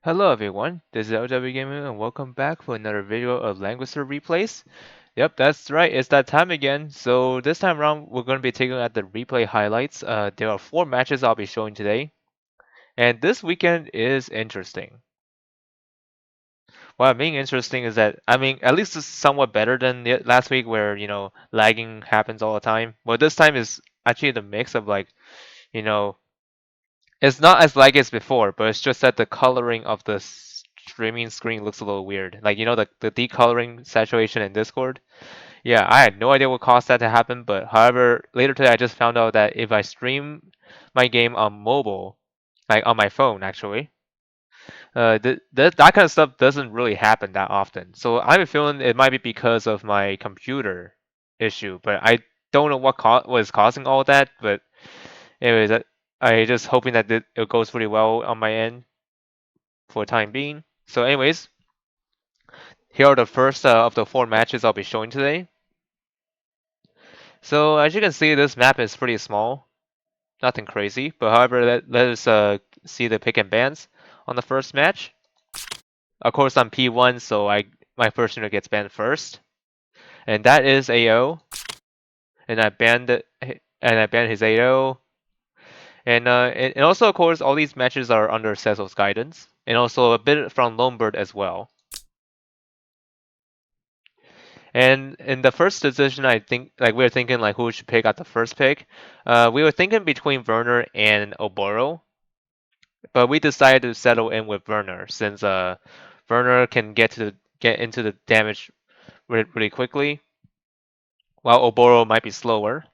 Hello everyone, this is LW Gaming and welcome back for another video of Languager replays. Yep, that's right, it's that time again. So this time around, we're going to be taking out the replay highlights. There are 4 matches I'll be showing today, and this weekend is interesting. What I mean interesting is that, at least it's somewhat better than last week where, lagging happens all the time. Well, this time is actually the mix of you know, it's not as laggy as before, but it's just that the coloring of the streaming screen looks a little weird. The decoloring saturation in Discord. Yeah, I had no idea what caused that to happen, but however, later today I just found out that if I stream my game on mobile, like on my phone actually, that kind of stuff doesn't really happen that often. So I have a feeling it might be because of my computer issue, but I don't know what was causing all that. But anyways, I just hoping that it goes pretty well on my end for the time being. So anyways, here are the first of the 4 matches I'll be showing today. So as you can see, this map is pretty small, nothing crazy. But however, let us see the pick and bans on the first match. Of course, I'm P1, so my first unit gets banned first, and that is AO. And I banned his AO. And also, of course, all these matches are under Cecil's guidance, and also a bit from Lonebird as well. And in the first decision, I think we were thinking who should pick at the first pick. We were thinking between Werner and Oboro, but we decided to settle in with Werner since Werner can get into the damage really quickly, while Oboro might be slower.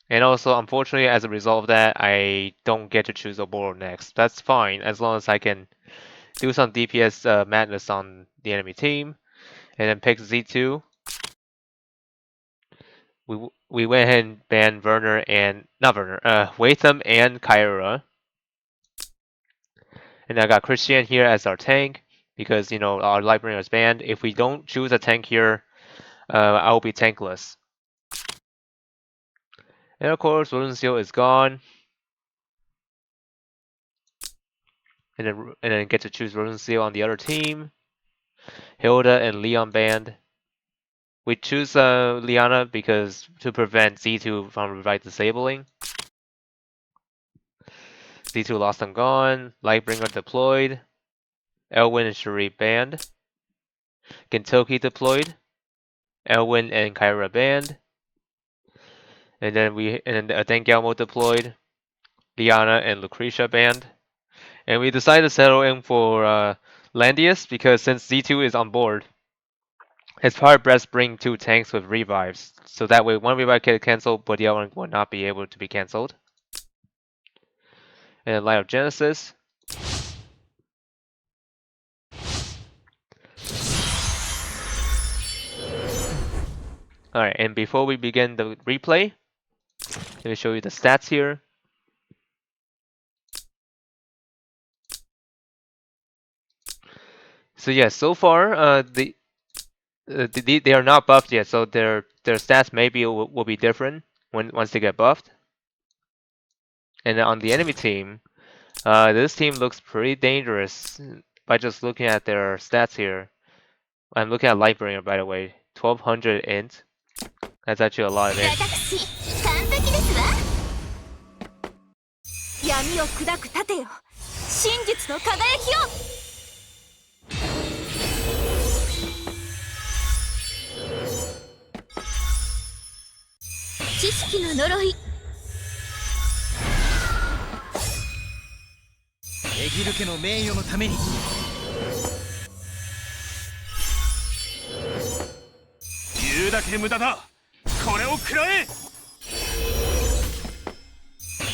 And also, unfortunately, as a result of that, I don't get to choose Oboro next. That's fine, as long as I can do some DPS madness on the enemy team, and then pick Z2. We went ahead and banned Werner and not Werner, Watham and Kyra. And I got Christian here as our tank because our Lightbringer is banned. If we don't choose a tank here, I will be tankless. And of course, Seal is gone. And then get to choose Seal on the other team. Hilda and Leon banned. We choose Liana because to prevent Z2 from revive disabling. Z2 lost and gone. Lightbringer deployed. Elwin and Cherie banned. Gintoki deployed. Elwin and Kyra banned. And then Dengalmo deployed. Liana and Lucretia banned. And we decided to settle in for Landius because since Z2 is on board, it's probably best bring 2 tanks with revives. So that way one revive can cancel, but the other one will not be able to be cancelled. And Light of Genesis. Alright, and before we begin the replay, let me show you the stats here. So yeah, so far they are not buffed yet, so their stats maybe will be different once they get buffed. And on the enemy team, this team looks pretty dangerous by just looking at their stats here. I'm looking at Lightbringer, by the way. 1200 int. That's actually a lot of int. 闇を砕く盾よ、真実の輝きを。知識の呪い。エギル家の名誉のために。言うだけ無駄だ。これを食らえ。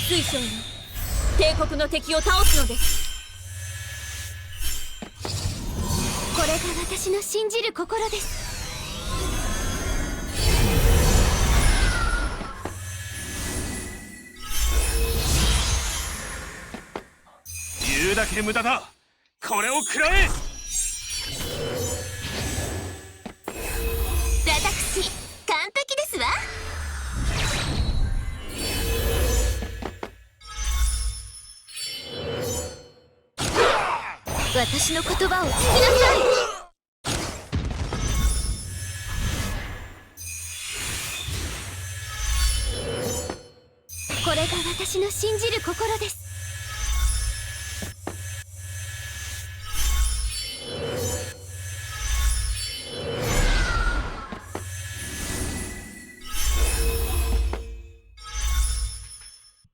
水晶よ、帝国の敵を倒すのです。これが私の信じる心です。言うだけ無駄だ。これを食らえ。私、完璧ですわ。私の言葉を聞きなさい。これが私の信じる心です。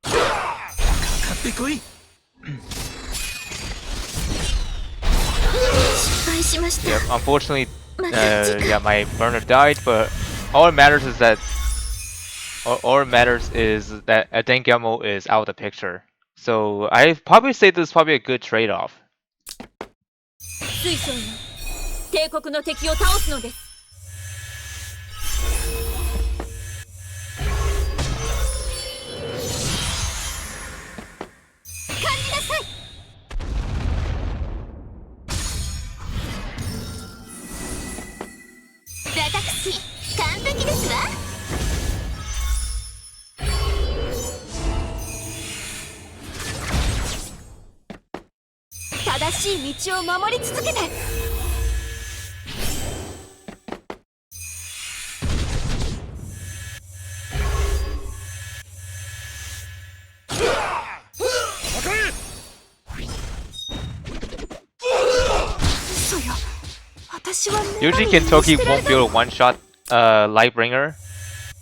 買ってこい。失敗しました。 Yep, unfortunately, yeah, my burner died, but all it matters is that all it matters is that Adengamo is out of the picture. So I probably say this is probably a good trade-off. 水晶よ、帝国の敵を倒すのです。感じなさい。私、完璧ですわ。正しい道を守り続けて。嘘よ、私は Usually Kentucky won't be able to one-shot Lightbringer,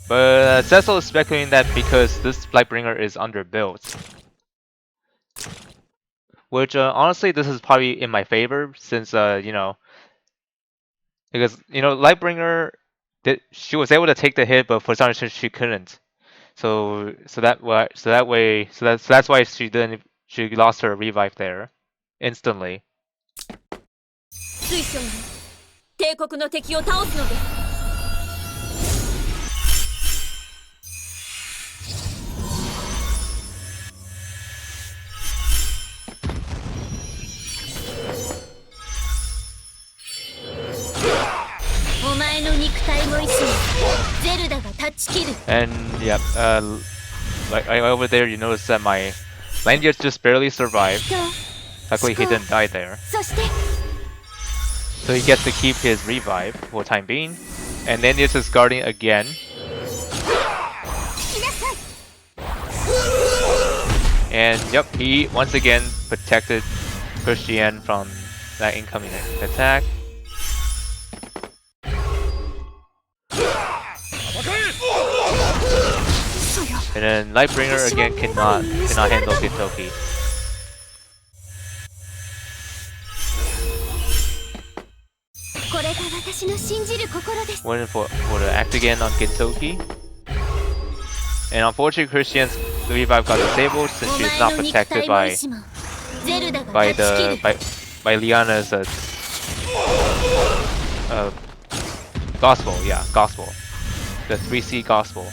but Cecil is speculating that because this Lightbringer is underbuilt. Which honestly, this is probably in my favor since you know, because you know Lightbringer, she was able to take the hit, but for some reason she couldn't. So that's why she lost her revive there instantly. 水晶よ、帝国の敵を倒すのです。お前の肉体も意志もゼルダが断ち切る。 And yeah, like over there, you notice that my Landius just barely survived. Luckily, he didn't die there. そして So he gets to keep his revive for the time being. And Landius is guarding again. 聞きなさい。 And yep, he once again protected Christian from that incoming attack. And then Lightbringer again cannot handle Gintoki. Went for the act again on Gintoki. And unfortunately Christian's revive got disabled since she is not protected by Liana's gospel, yeah, gospel. The 3C gospel.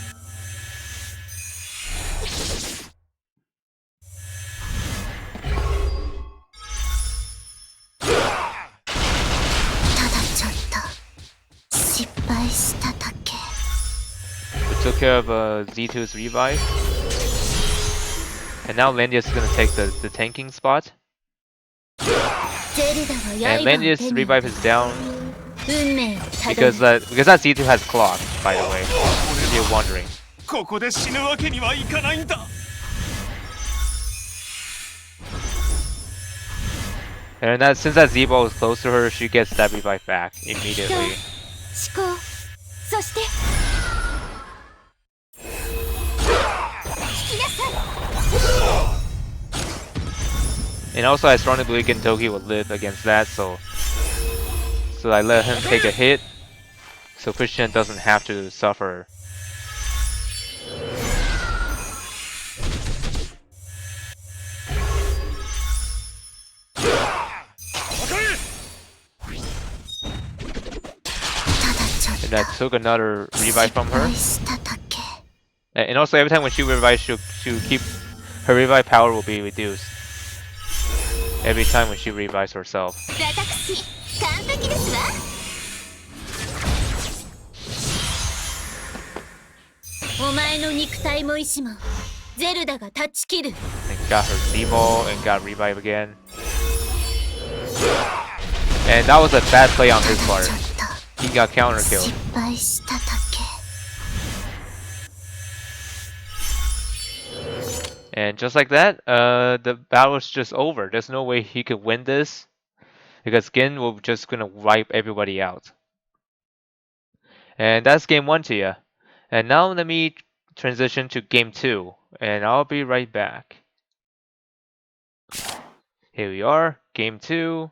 We took care of Z2's revive. And now Landius is gonna take the tanking spot. And Landius' revive is down. Because that Z2 has clock, by the way, if you're wondering. And since that Z-ball is close to her, she gets that revive back immediately. And also I strongly believe Gintoki will live against that, so I let him take a hit, so Christian doesn't have to suffer. And that took another revive from her. And also every time when she revives, she'll keep her revive power will be reduced. Every time when she revives herself. And got her Z-ball and got revive again. And that was a bad play on his part. ちょっ He got と counter 失 killed. 敗しただけ And just like that, the battle is just over. There's no way he could win this because Gin will just gonna wipe everybody out. And that's game one to you. And now let me transition to game two, and I'll be right back. Here we are, game two.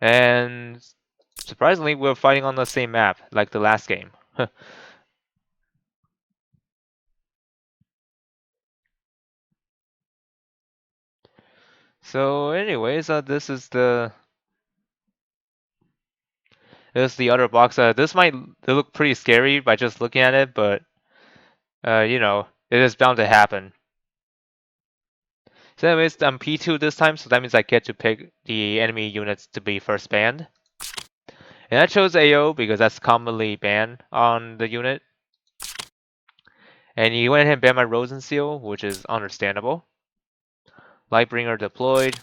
And surprisingly, we're fighting on the same map like the last game. So anyways, this is the other box. This might look pretty scary by just looking at it, but you know, it is bound to happen. So anyways, I'm P2 this time, so that means I get to pick the enemy units to be first banned. And I chose AO because that's commonly banned on the unit. And he went ahead and banned my Rosen Seal, which is understandable. Lightbringer deployed.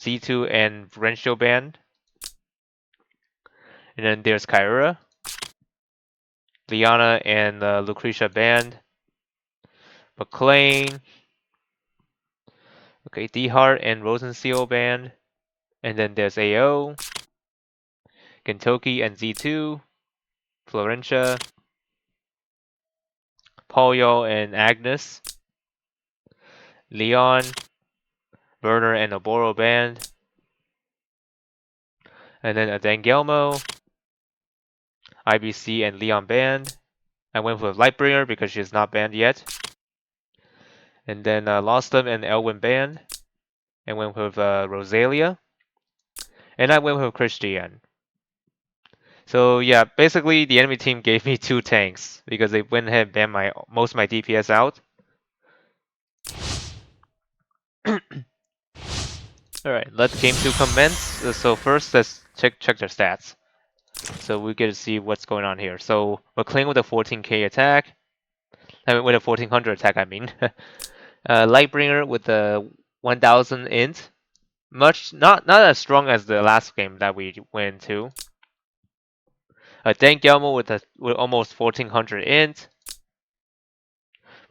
Z2 and Renshio banned. And then there's Kyura. Liana and Lucretia banned. McLean. Okay, Dehart and Rosen Seal banned. And then there's AO. Gentoki and Z2. Florentia. Polyo and Agnes. Leon. Werner and Oboro banned. And then Adangelmo. IBC and Leon banned. I went with Lightbringer because she's not banned yet. And then Lostum and Elwin banned. I went with Rosalia. And I went with Christian. So yeah, basically the enemy team gave me 2 tanks because they went ahead and banned most of my DPS out. Alright, let game 2 commence. So first let's check their stats. So we get to see what's going on here. So McLean with a 14k attack. I mean with a 1400 attack I mean. Lightbringer with a 1000 int. Not as strong as the last game that we went to. Dan Gelmo with almost 1400 int.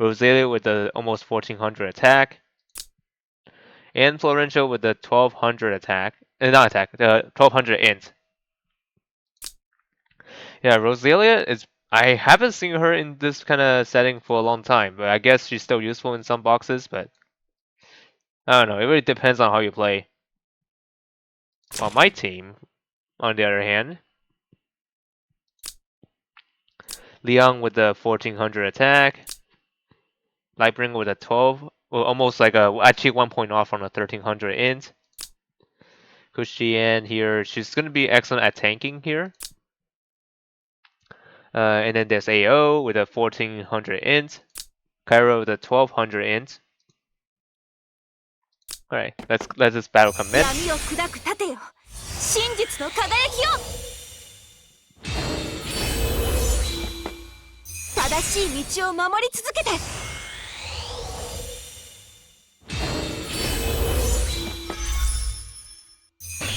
Rosalia with the almost 1400 attack. And Florencio with the 1200 attack. Not attack, the 1200 int. Yeah, Rosalia is. I haven't seen her in this kind of setting for a long time, but I guess she's still useful in some boxes, but I don't know. It really depends on how you play. On my team, on the other hand, Leon with the 1400 attack. Lightbringer with a 12, well, almost like actually 1 point off from the 1300 int. Kushien here, she's going to be excellent at tanking here. And then there's AO with a 1400 int. Cairo with a 1200 int. Alright, let's this battle commence. 闇を砕く盾よ真実の輝きよ正しい道を守り続けて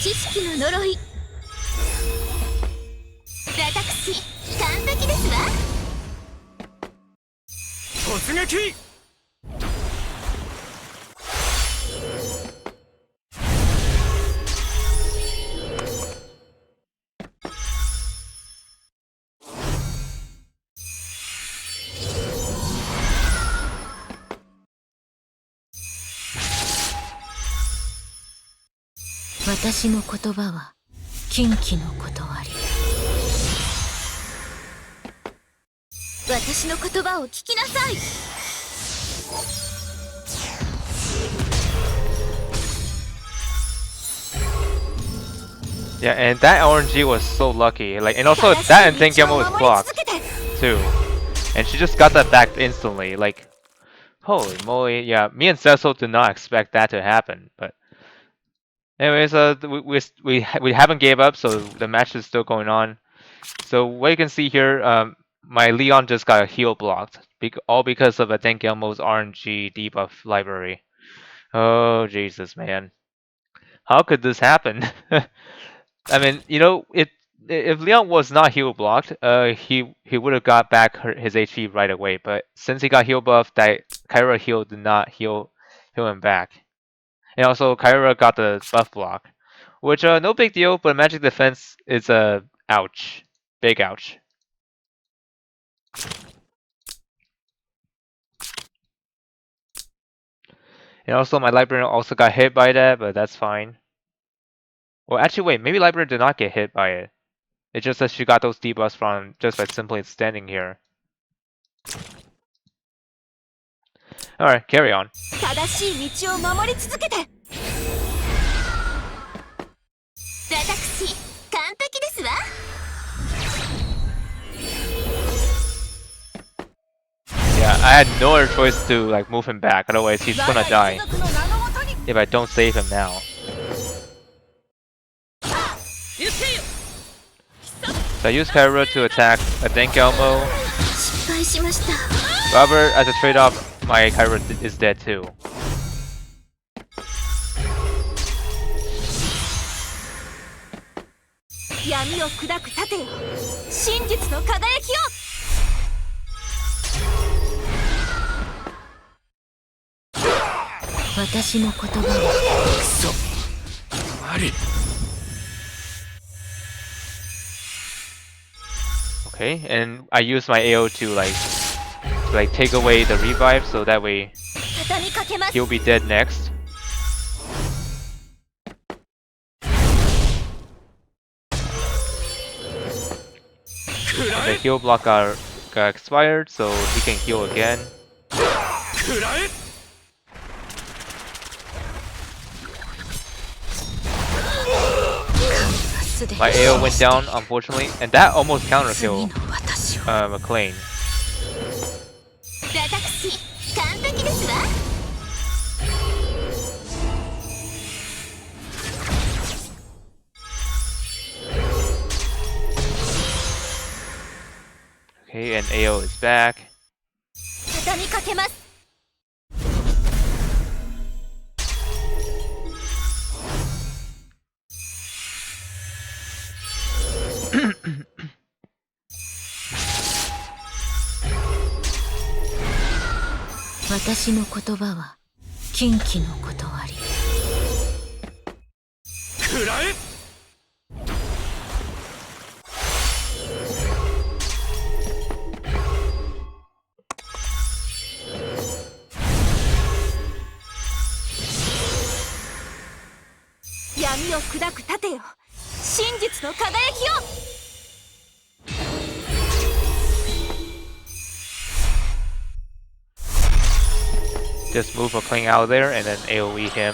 知識の呪い私完璧ですわ突撃私の言葉は禁忌の断り私の言葉を聞きなさい Yeah, and that RNG was so lucky. Like, and also that and Tenkemo was blocked too, and she just got that back instantly. Like, holy moly! Yeah, me and Cecil did not expect that to happen. But anyways, we haven't gave up, so the match is still going on. So what you can see here, my Leon just got a heal blocked, all because of a Dengelmo's RNG debuff library. Oh Jesus, man! How could this happen? I mean, if Leon was not heal blocked, he would have got back his HP right away. But since he got heal buff, that Kyra heal did not heal him back. And also Kyra got the buff block, which no big deal. But magic defense is a ouch, big ouch. And also my librarian also got hit by that, but that's fine. Well, actually, wait, maybe librarian did not get hit by it. It's just that she got those debuffs from just by simply standing here. Alright, carry on. 正しい道を守り続けて。私、完璧ですわ。Yeah, I had no other choice to like move him back, otherwise he's gonna die if I don't save him now. So I use Kyra to attack a Denk Elmo. 失敗しました。However, as a trade-off, my Kyra is dead too. 闇を砕く盾よ。真実の輝きよ。私の言葉はクソ。あり。Okay, and I use my AO to like take away the revive, so that way 畳みかけます。 he'll be dead next. And the heal block got expired, so he can heal again. My AO went down, unfortunately, and that almost counter killed McLean. 私、完璧ですわ。Okay, and AO is back. 畳みかけます。私の言葉は禁忌の断り。くらえ。闇を砕く盾よ。真実の輝きよ。Just move McLean out there and then AoE him.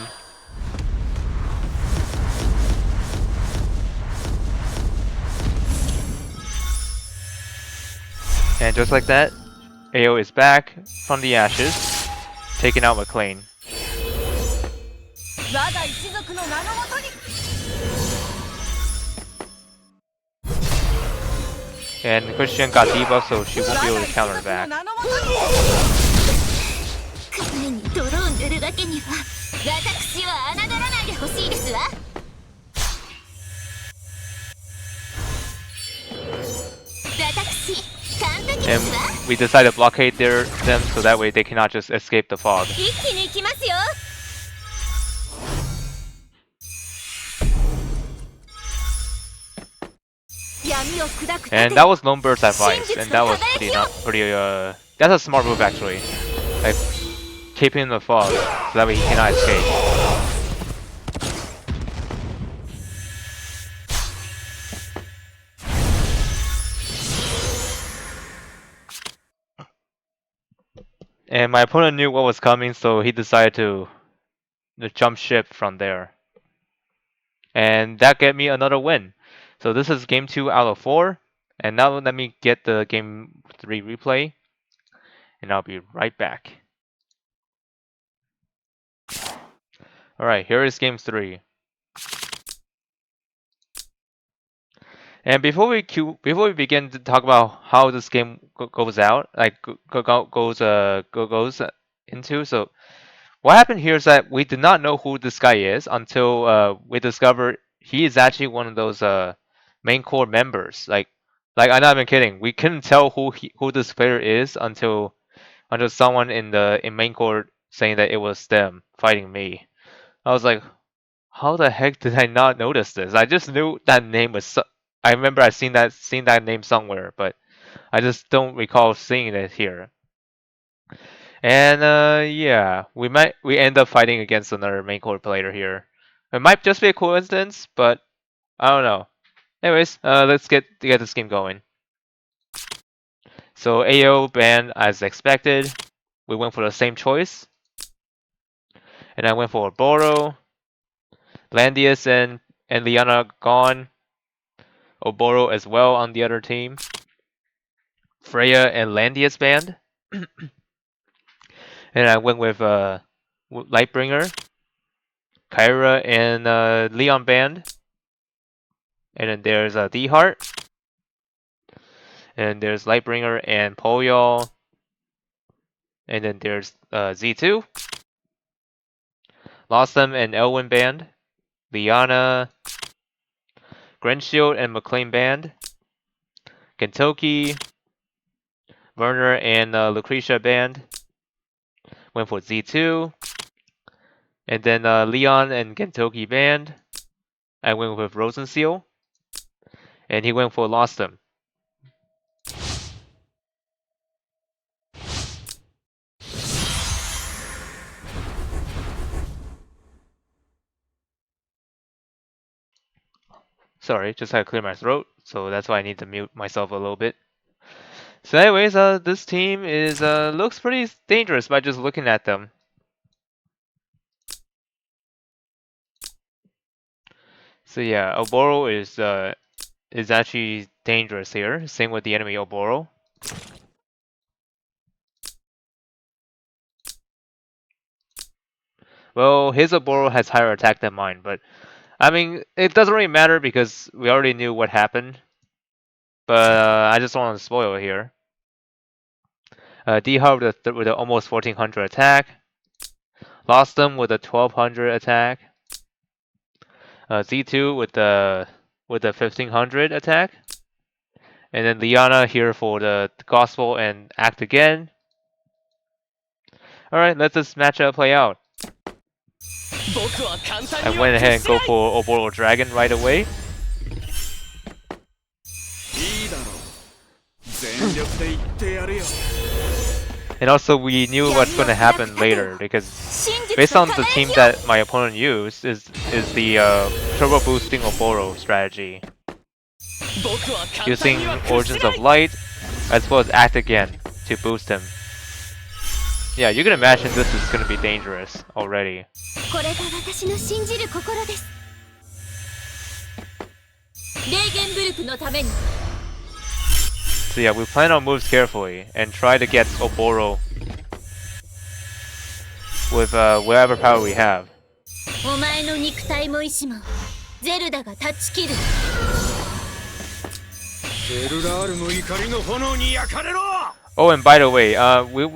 And just like that, AO is back from the ashes, taking out McLean. And Christian got debuffed, so she won't be able to counter back. 彼に泥を塗るわけには私は侮らないでほしいですわ。私完璧で And すわ。 we decided to blockade them so that way they cannot just escape the fog. 一気に行きますよ。闇を砕く盾。 And that was Lonebird's advice, and that was that's a smart move actually. Like, keep him in the fog so that way he cannot escape. And my opponent knew what was coming, so he decided to jump ship from there. And that get me another win. So this is game 2 out of 4. And now let me get the game 3 replay. And I'll be right back. Alright, here is game 3. And before we begin to talk about how this game goes out, like goes into, so what happened here is that we did not know who this guy is until we discovered he is actually one of those main core members. Like I'm not even kidding. We couldn't tell who this player is until someone in main core saying that it was them fighting me. I was like, how the heck did I not notice this? I just knew that name was. I remember I seen that name somewhere, but I just don't recall seeing it here. And yeah, we end up fighting against another main core player here. It might just be a coincidence, but I don't know. Anyways, let's get this game going. So AO banned as expected. We went for the same choice, and I went for Oboro, Landius, and Liana gone. Oboro as well on the other team. Freya and Landius banned, and I went with Lightbringer, Kyra, and Leon banned. And then there's D Heart. And there's Lightbringer and Poyol. And then there's Z2. Lossum and Elwyn band. Liana, Grenshield and McLean band. Kentucky, Werner and Lucretia band. Went for Z2. And then Leon and Kentucky band. I went with Rosenseal. And he went for Lossum. Sorry, just had to clear my throat, so that's why I need to mute myself a little bit. So anyways, this team is looks pretty dangerous by just looking at them. So yeah, Oboro is actually dangerous here. Same with the enemy Oboro. Well, his Oboro has higher attack than mine, but I mean, it doesn't really matter because we already knew what happened. But I just don't want to spoil it here. D-Hub with a almost 1400 attack. Lost them with a 1200 attack. Z2 with the 1500 attack. And then Liana here for the Gospel and Act Again. Alright, let this matchup play out. I went ahead and go for Oboro Dragon right away. And also we knew what's going to happen later because based on the team that my opponent used is the turbo boosting Oboro strategy. Using Origins of Light as well as Act Again to boost him. Yeah, you can imagine this is going to be dangerous already. So yeah, we plan our moves carefully and try to get Oboro with whatever power we have. Oh, and by the way,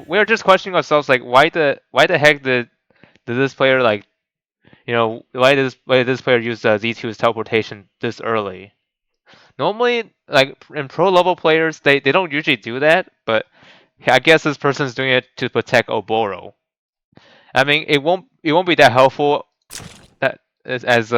we're just questioning ourselves like why the heck did this player like why did this player use Z2's teleportation this early? Normally, like in pro level players, they don't usually do that, but I guess this person's doing it to protect Oboro. I mean, it won't be that helpful that as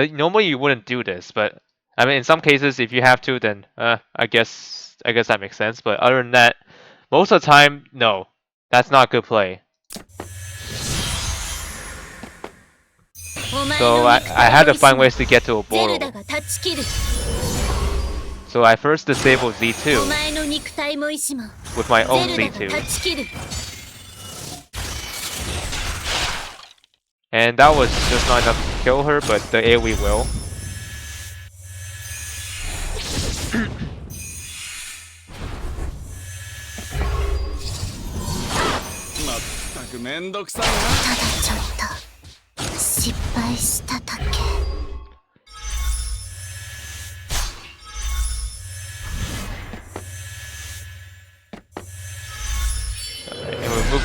normally you wouldn't do this, but I mean in some cases if you have to, then I guess that makes sense. But other than that, most of the time, no, that's not good play. So I had to find ways to get to Oboro. So I first disabled Z2 with my own Z2. And that was just not enough to kill her, but the AoE will.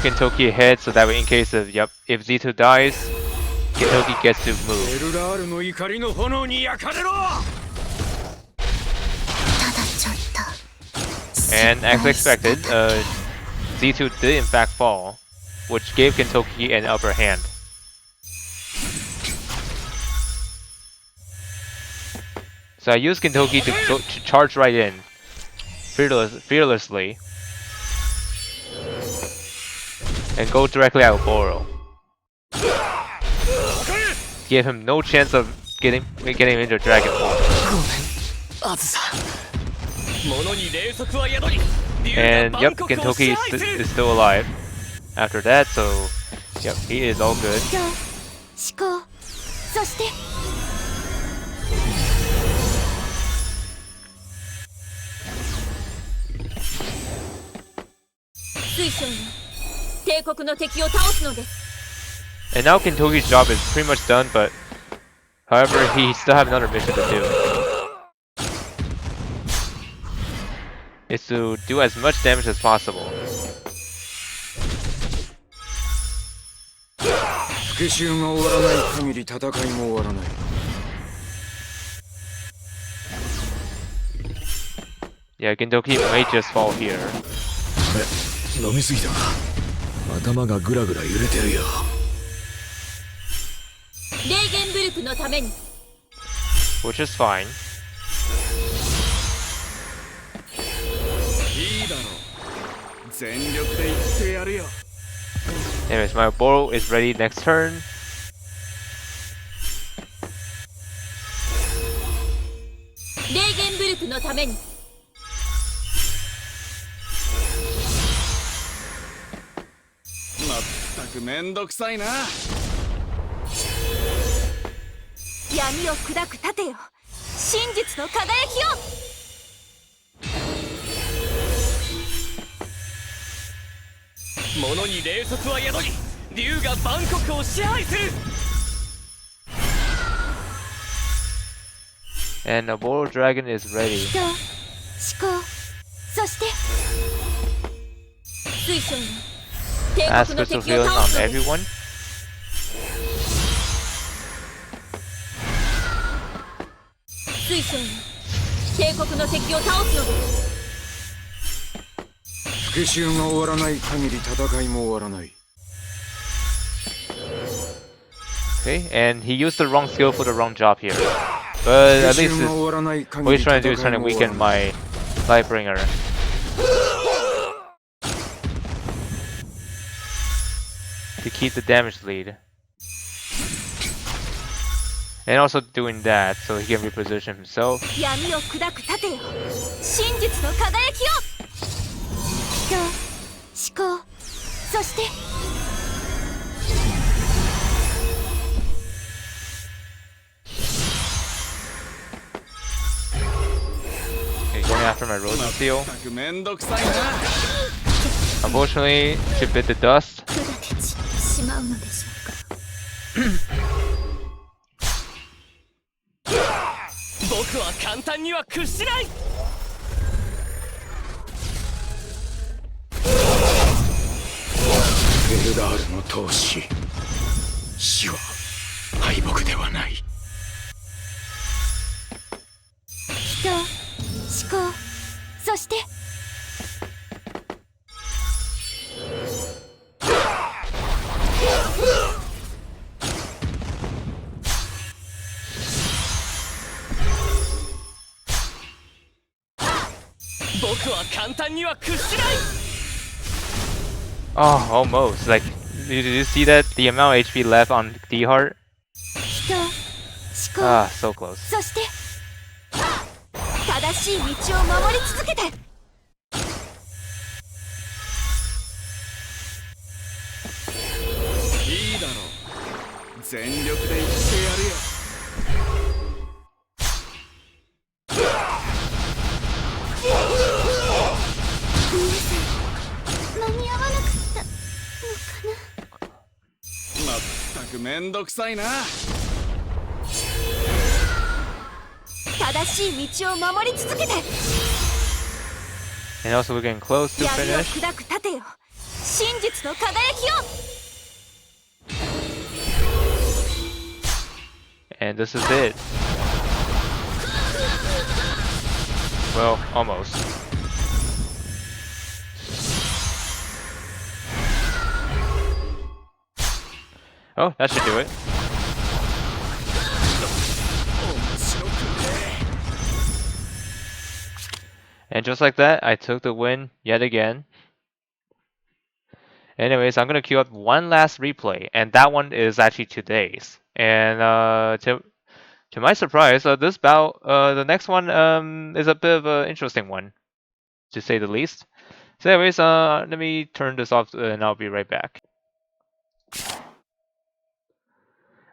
Gintoki ahead so that way in case of if Z2 dies, Gintoki gets to move. And as expected, Z2 did in fact fall, which gave Gintoki an upper hand. So I used Gintoki to charge right in, fearlessly, and go directly at Oboro. Give him no chance of getting into Dragon Ball. And yep, Gintoki is still alive after that, so yep, he is all good. And now Gintoki's job is pretty much done, but however, he still have another mission to do. It's to do as much damage as possible. Yeah, Gintoki may just fall here. Which is fine. Anyways, my Oboro is ready next turn. And Oboro Dragon is ready. Mass crystal healing on everyone. Okay, and he used the wrong skill for the wrong job here. But at least what he's trying to do is trying to weaken my Lightbringer. To keep the damage lead. And also doing that so he can reposition himself. Okay, going after my Rosen Seal. Unfortunately, she bit the dust. Oh, almost. Like, did you see that? The amount of HP left on D-Heart? Ah, so close. And also we're getting close to finish. 真実の輝きを。 And this is it. Well, almost. Oh, that should do it. And just like that, I took the win yet again. Anyways, I'm gonna queue up one last replay, and that one is actually today's. And to my surprise, this bout, the next one is a bit of an interesting one, to say the least. So anyways, let me turn this off and I'll be right back.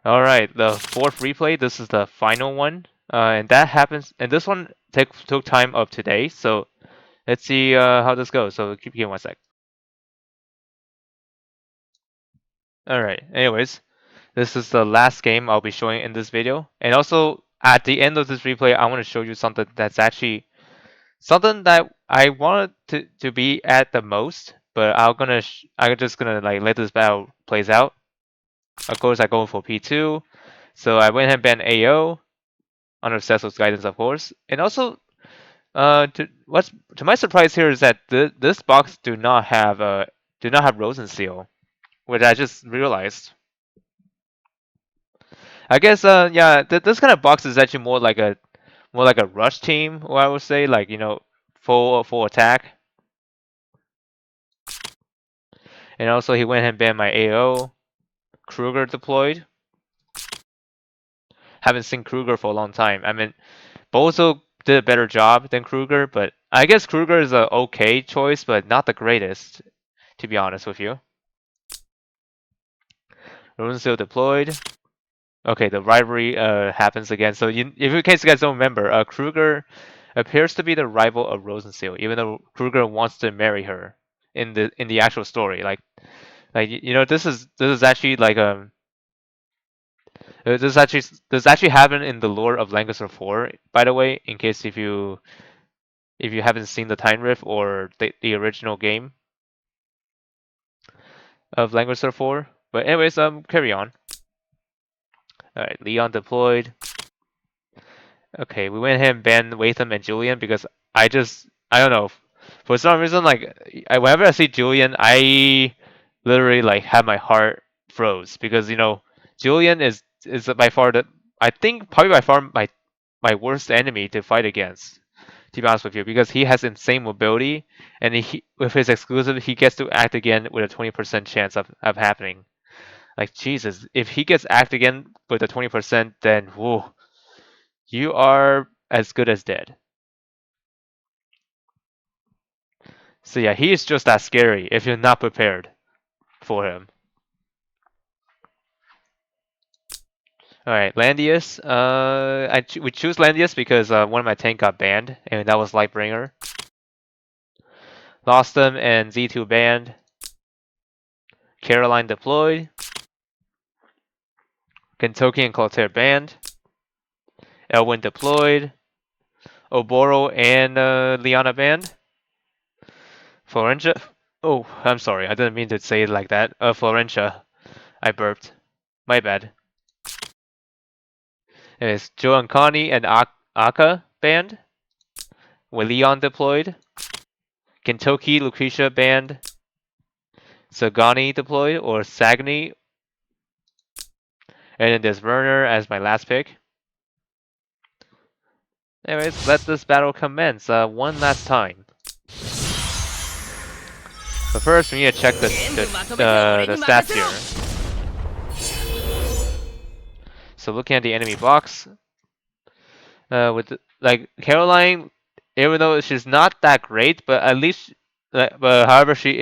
All right, the fourth replay. This is the final one, and that happens. And this one took time of today. So let's see how this goes. So keep here one sec. All right. Anyways, this is the last game I'll be showing in this video. And also at the end of this replay, I want to show you something that's actually something that I wanted to be at the most, but I'm just gonna like let this battle plays out. Of course, I go for P2, so I went ahead and banned AO under Cecil's guidance, of course. And also, to my surprise here is that this box do not have Rosen Seal, which I just realized. I guess yeah, this kind of box is actually more like a rush team, or I would say like full attack. And also he went ahead and banned my AO. Kruger deployed. Haven't seen Kruger for a long time. I mean, Bozo did a better job than Kruger, but I guess Kruger is a okay choice, but not the greatest, to be honest with you. Runesteel deployed. Okay, the rivalry happens again. So if in case you guys don't remember, Kruger appears to be the rival of Rosensteel, even though Kruger wants to marry her in the actual story. This is actually like this actually happened in the lore of Lancaster 4, by the way, in case if you haven't seen the Time Rift or the original game of Lancaster 4. But anyways, carry on. All right, Leon deployed. Okay, we went ahead and banned Watham and Julian because I don't know, for some reason whenever I see Julian, I literally like have my heart froze because Julian is by far the I think probably by far my worst enemy to fight against. To be honest with you, because he has insane mobility, and with his exclusive, he gets to act again with a 20% chance of happening. Like Jesus, if he gets act again with a 20%, then whoa, you are as good as dead. So yeah, he is just that scary if you're not prepared for him. All right, Landius. We choose Landius because one of my tank got banned, and that was Lightbringer. Lost him and Z2 banned. Caroline deployed. Kentucky and Clotaire banned. Elwyn deployed. Oboro and Liana banned. Florentia. Oh, I'm sorry. I didn't mean to say it like that. Florentia. I burped. My bad. It's Joe and Connie and Aka banned. With Leon deployed. Kentucky Lucretia banned. Sagani deployed, or Sagni. And then there's Werner as my last pick. Anyways, let this battle commence one last time. But first, we need to check the stats here. So looking at the enemy box, like Caroline, even though she's not that great, but at least, but however she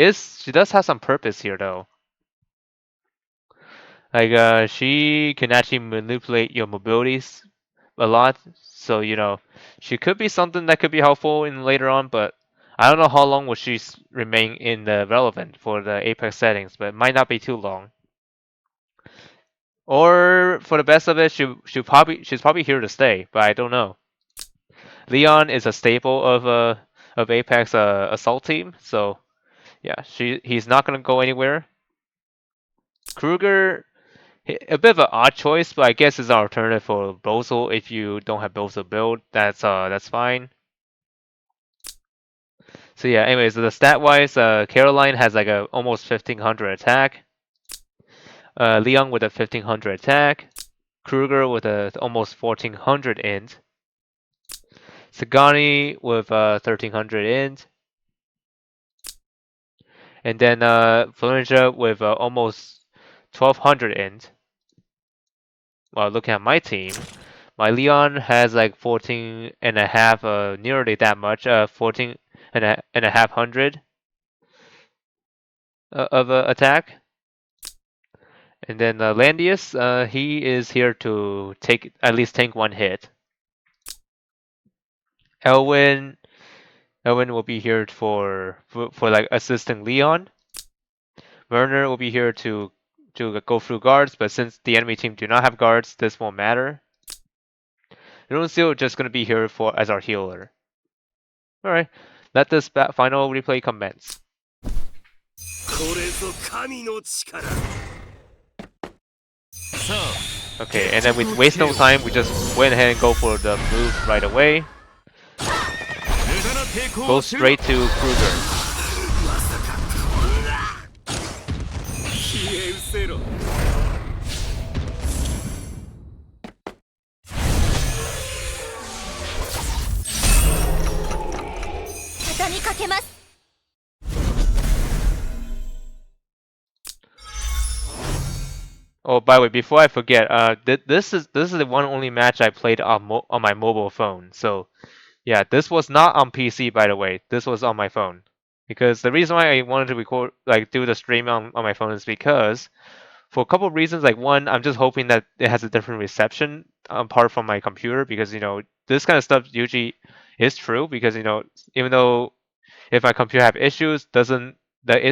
does have some purpose here though. Like she can actually manipulate your mobilities a lot, so she could be something that could be helpful in later on, but I don't know how long will she remain in the relevant for the Apex settings, but it might not be too long. Or for the best of it, she's probably here to stay, but I don't know. Leon is a staple of Apex assault team, so Yeah, he's not gonna go anywhere. Kruger, a bit of an odd choice, but I guess it's an alternative for Bosel. If you don't have Bosel build, that's fine. So yeah, anyways, the stat wise, Caroline has like a almost 1500 attack. Leon with a 1500 attack. Kruger with a almost 1400 int. Sagani with 1300 int. And then Florinja with almost 1200 int. Well, looking at my team, my Leon has like 14 and a half, nearly that much, 14 and a half hundred of attack. And then Landius, he is here to at least tank one hit. Elwin, Elwin will be here for like assisting Leon. Werner will be here to go through guards, but since the enemy team do not have guards, this won't matter. Runsil just gonna be here as our healer. All right, let this final replay commence. Okay, and then we waste no time. We just went ahead and go for the move right away. Go straight to Kruger. Oh, by the way, before I forget, this is the one only match I played on my mobile phone. So, yeah, this was not on PC, by the way. This was on my phone. Because the reason why I wanted to record, like, do the stream on my phone is because, for a couple of reasons. Like, one, I'm just hoping that it has a different reception apart from my computer. Because, this kind of stuff usually is true. Because, even though if my computer have issues, the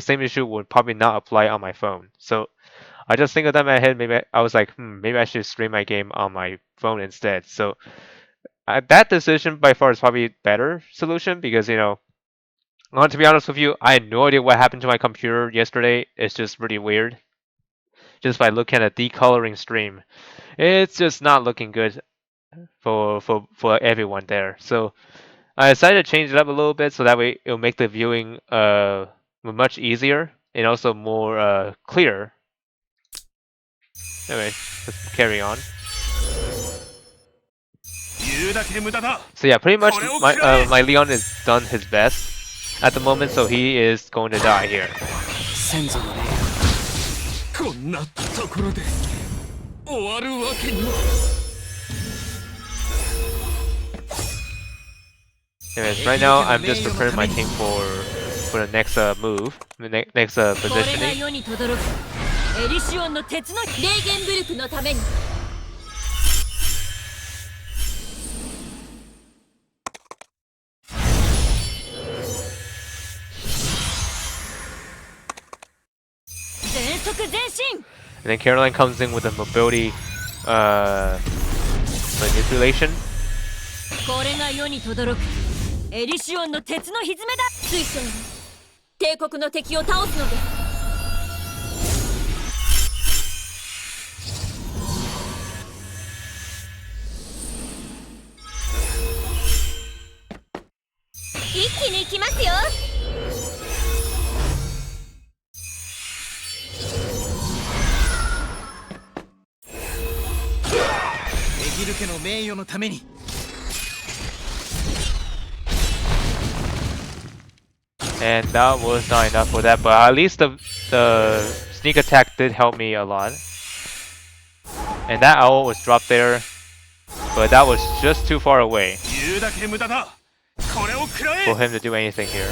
same issue would probably not apply on my phone. So, I just think of that in my head. Maybe I was like, maybe I should stream my game on my phone instead. So that decision by far is probably better solution because to be honest with you, I had no idea what happened to my computer yesterday. It's just really weird. Just by looking at a decoloring stream, it's just not looking good for everyone there. So I decided to change it up a little bit so that way it'll make the viewing much easier and also more clear. Anyway, let's carry on. So yeah, pretty much my Leon has done his best at the moment, so he is going to die here. Anyways, right now I'm just preparing my team for the next move, the next positioning. And then Caroline comes in with a mobility manipulation. And that was not enough for that, but at least the sneak attack did help me a lot. And that owl was dropped there, but that was just too far away for him to do anything here.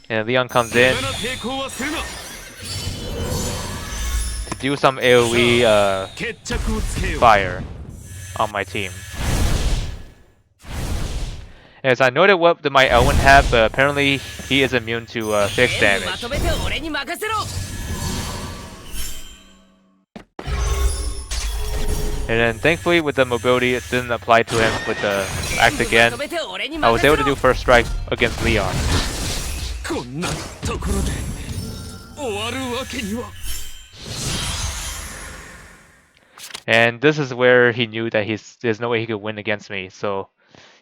And Leon comes in to do some AoE fire on my team. As I noted what my Elwin had, but apparently he is immune to fixed damage. And then thankfully with the mobility it didn't apply to him with the act again. I was able to do first strike against Leon. こんなところで終わるわけには。And this is where he knew that there's no way he could win against me. So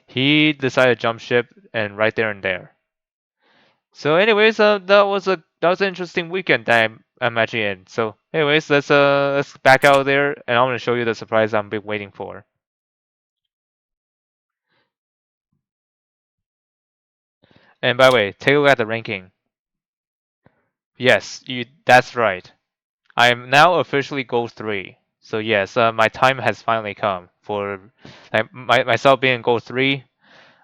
he decided to jump ship and right there and there. So anyways, that was an interesting weekend that I'm actually in. So anyways, let's back out there and I'm gonna show you the surprise I've been waiting for. And by the way, take a look at the ranking. Yes, that's right. I am now officially gold 3. So yes, my time has finally come for like myself being gold 3.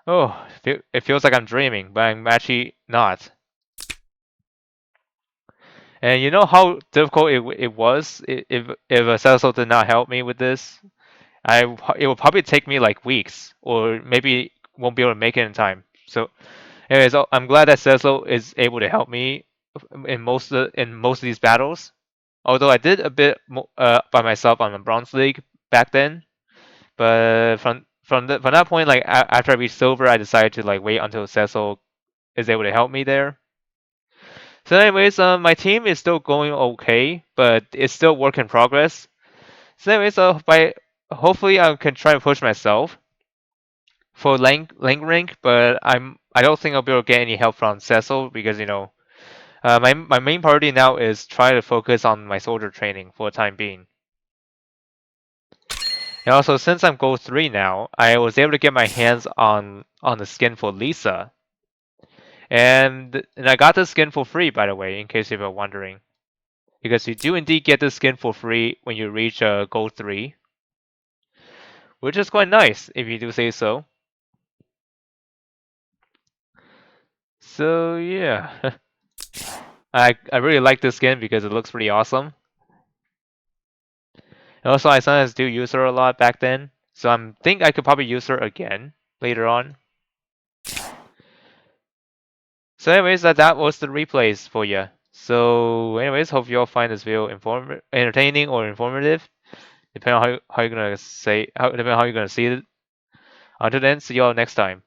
Oh, it feels like I'm dreaming, but I'm actually not. And you know how difficult it was if Cecil did not help me with this. It will probably take me like weeks, or maybe won't be able to make it in time. So, anyways, I'm glad that Cecil is able to help me in most of these battles. Although I did a bit by myself on the Bronze League back then, but from that point, like after I reached Silver, I decided to like wait until Cecil is able to help me there. So, anyways, my team is still going okay, but it's still work in progress. So, anyways, by hopefully I can try to push myself for lane rank, but I don't think I'll be able to get any help from Cecil because my main priority now is try to focus on my soldier training for the time being. And also, since I'm gold 3 now, I was able to get my hands on the skin for Lisa, and I got the skin for free, by the way, in case you were wondering. Because you do indeed get the skin for free when you reach gold 3, which is quite nice if you do say so. So yeah, I really like this skin because it looks pretty awesome. And also, I sometimes do use her a lot back then, so I think I could probably use her again later on. So anyways, that was the replays for you. So anyways, hope you all find this video entertaining or informative, depending on how you're gonna see it. Until then, see you all next time.